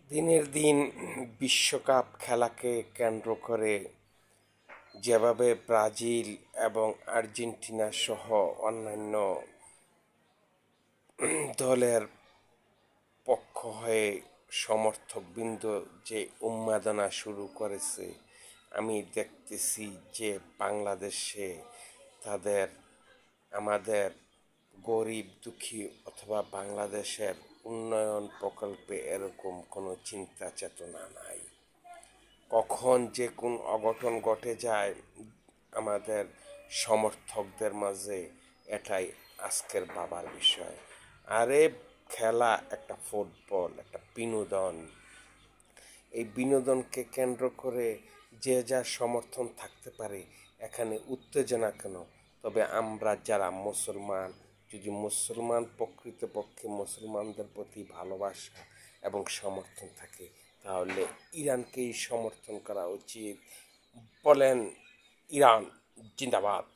দিনের দিন বিশ্বকাপ খেলাকে কেন্দ্র করে যেভাবে ব্রাজিল এবং আর্জেন্টিনা সহ অন্যান্য দলের পক্ষ হয়ে সমর্থকবৃন্দ যে উন্মাদনা শুরু করেছে, আমি দেখতেছি যে বাংলাদেশে তাদের আমাদের গরিব দুঃখী অথবা বাংলাদেশের উন্নয়ন প্রকল্পে এরকম কোনো চিন্তা চেতনা নাই। কখন যে কোন অঘটন ঘটে যায় আমাদের সমর্থকদের মাঝে, এটাই আজকের ভাবার বিষয়। আরে খেলা একটা ফুটবল, একটা বিনোদন। এই বিনোদনকে কেন্দ্র করে যে যার সমর্থন থাকতে পারে, এখানে উত্তেজনা কেন? তবে আমরা যারা মুসলমান, যদি মুসলমান প্রকৃতপক্ষে মুসলমানদের প্রতি ভালোবাসা এবং সমর্থন থাকে, তাহলে ইরানকেই সমর্থন করা উচিত। বলেন ইরান জিন্দাবাদ।